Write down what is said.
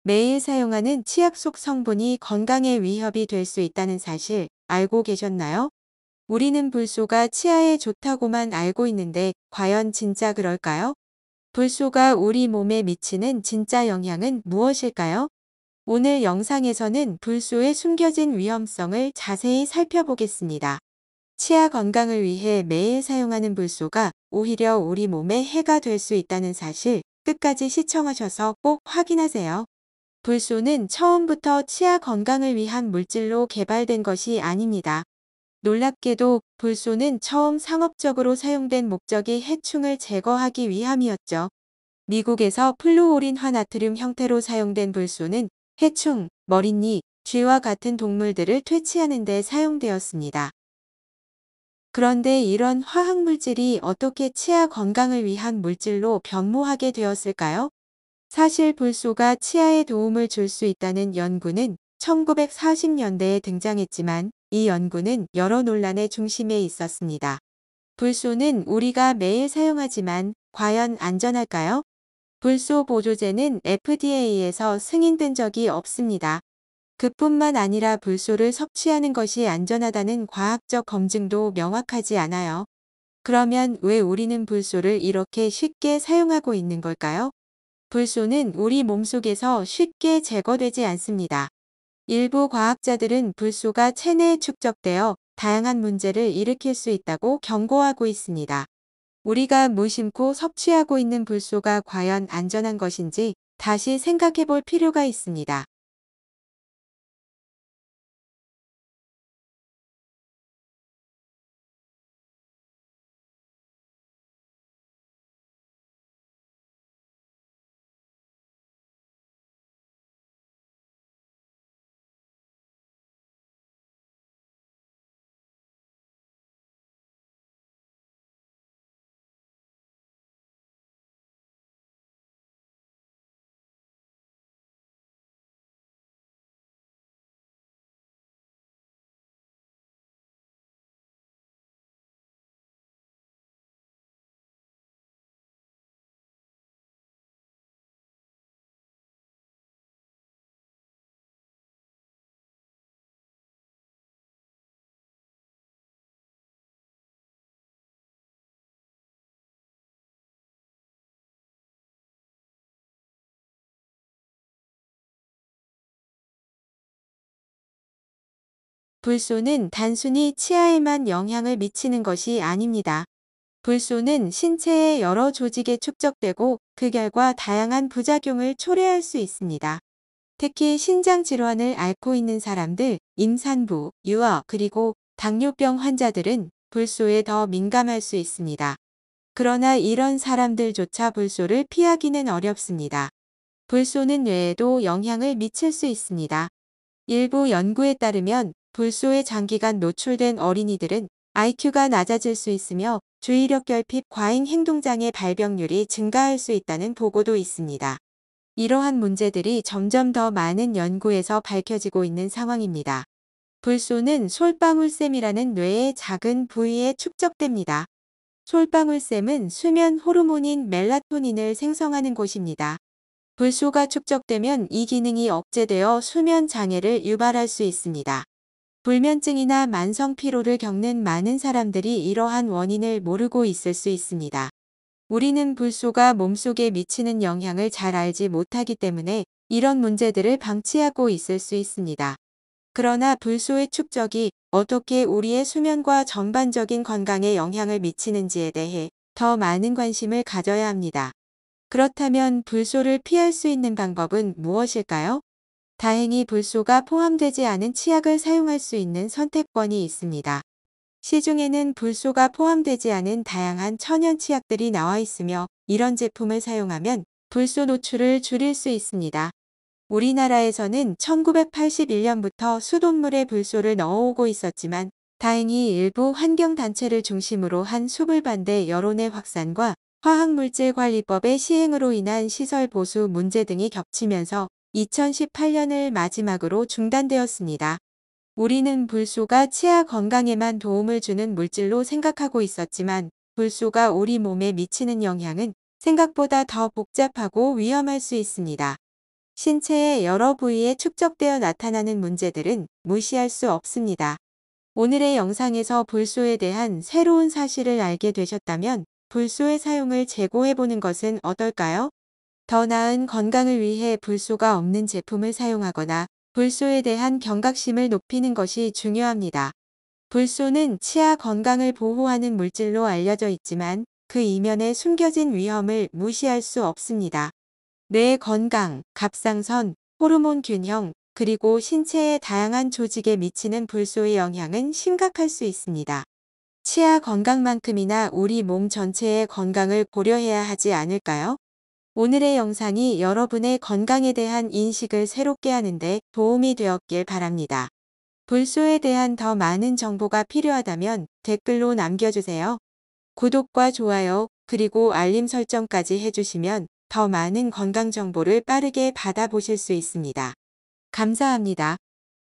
매일 사용하는 치약 속 성분이 건강에 위협이 될 수 있다는 사실 알고 계셨나요? 우리는 불소가 치아에 좋다고만 알고 있는데 과연 진짜 그럴까요? 불소가 우리 몸에 미치는 진짜 영향은 무엇일까요? 오늘 영상에서는 불소의 숨겨진 위험성을 자세히 살펴보겠습니다. 치아 건강을 위해 매일 사용하는 불소가 오히려 우리 몸에 해가 될 수 있다는 사실 끝까지 시청하셔서 꼭 확인하세요. 불소는 처음부터 치아 건강을 위한 물질로 개발된 것이 아닙니다. 놀랍게도 불소는 처음 상업적으로 사용된 목적이 해충을 제거하기 위함이었죠. 미국에서 플루오린 화나트륨 형태로 사용된 불소는 해충, 머릿니, 쥐와 같은 동물들을 퇴치하는 데 사용되었습니다. 그런데 이런 화학물질이 어떻게 치아 건강을 위한 물질로 변모하게 되었을까요? 사실 불소가 치아에 도움을 줄 수 있다는 연구는 1940년대에 등장했지만 이 연구는 여러 논란의 중심에 있었습니다. 불소는 우리가 매일 사용하지만 과연 안전할까요? 불소 보조제는 FDA에서 승인된 적이 없습니다. 그뿐만 아니라 불소를 섭취하는 것이 안전하다는 과학적 검증도 명확하지 않아요. 그러면 왜 우리는 불소를 이렇게 쉽게 사용하고 있는 걸까요? 불소는 우리 몸속에서 쉽게 제거되지 않습니다. 일부 과학자들은 불소가 체내에 축적되어 다양한 문제를 일으킬 수 있다고 경고하고 있습니다. 우리가 무심코 섭취하고 있는 불소가 과연 안전한 것인지 다시 생각해 볼 필요가 있습니다. 불소는 단순히 치아에만 영향을 미치는 것이 아닙니다. 불소는 신체의 여러 조직에 축적되고 그 결과 다양한 부작용을 초래할 수 있습니다. 특히 신장 질환을 앓고 있는 사람들, 임산부, 유아, 그리고 당뇨병 환자들은 불소에 더 민감할 수 있습니다. 그러나 이런 사람들조차 불소를 피하기는 어렵습니다. 불소는 뇌에도 영향을 미칠 수 있습니다. 일부 연구에 따르면 불소에 장기간 노출된 어린이들은 IQ가 낮아질 수 있으며 주의력 결핍 과잉 행동장애 발병률이 증가할 수 있다는 보고도 있습니다. 이러한 문제들이 점점 더 많은 연구에서 밝혀지고 있는 상황입니다. 불소는 솔방울샘이라는 뇌의 작은 부위에 축적됩니다. 솔방울샘은 수면 호르몬인 멜라토닌을 생성하는 곳입니다. 불소가 축적되면 이 기능이 억제되어 수면 장애를 유발할 수 있습니다. 불면증이나 만성 피로를 겪는 많은 사람들이 이러한 원인을 모르고 있을 수 있습니다. 우리는 불소가 몸속에 미치는 영향을 잘 알지 못하기 때문에 이런 문제들을 방치하고 있을 수 있습니다. 그러나 불소의 축적이 어떻게 우리의 수면과 전반적인 건강에 영향을 미치는지에 대해 더 많은 관심을 가져야 합니다. 그렇다면 불소를 피할 수 있는 방법은 무엇일까요? 다행히 불소가 포함되지 않은 치약을 사용할 수 있는 선택권이 있습니다. 시중에는 불소가 포함되지 않은 다양한 천연 치약들이 나와 있으며 이런 제품을 사용하면 불소 노출을 줄일 수 있습니다. 우리나라에서는 1981년부터 수돗물에 불소를 넣어오고 있었지만 다행히 일부 환경단체를 중심으로 한 수불반대 여론의 확산과 화학물질관리법의 시행으로 인한 시설 보수 문제 등이 겹치면서 2018년을 마지막으로 중단되었습니다. 우리는 불소가 치아 건강에만 도움을 주는 물질로 생각하고 있었지만 불소가 우리 몸에 미치는 영향은 생각보다 더 복잡하고 위험할 수 있습니다. 신체의 여러 부위에 축적되어 나타나는 문제들은 무시할 수 없습니다. 오늘의 영상에서 불소에 대한 새로운 사실을 알게 되셨다면 불소의 사용을 재고해보는 것은 어떨까요? 더 나은 건강을 위해 불소가 없는 제품을 사용하거나 불소에 대한 경각심을 높이는 것이 중요합니다. 불소는 치아 건강을 보호하는 물질로 알려져 있지만 그 이면에 숨겨진 위험을 무시할 수 없습니다. 뇌 건강, 갑상선, 호르몬 균형, 그리고 신체의 다양한 조직에 미치는 불소의 영향은 심각할 수 있습니다. 치아 건강만큼이나 우리 몸 전체의 건강을 고려해야 하지 않을까요? 오늘의 영상이 여러분의 건강에 대한 인식을 새롭게 하는데 도움이 되었길 바랍니다. 불소에 대한 더 많은 정보가 필요하다면 댓글로 남겨주세요. 구독과 좋아요, 그리고 알림 설정까지 해주시면 더 많은 건강 정보를 빠르게 받아보실 수 있습니다. 감사합니다.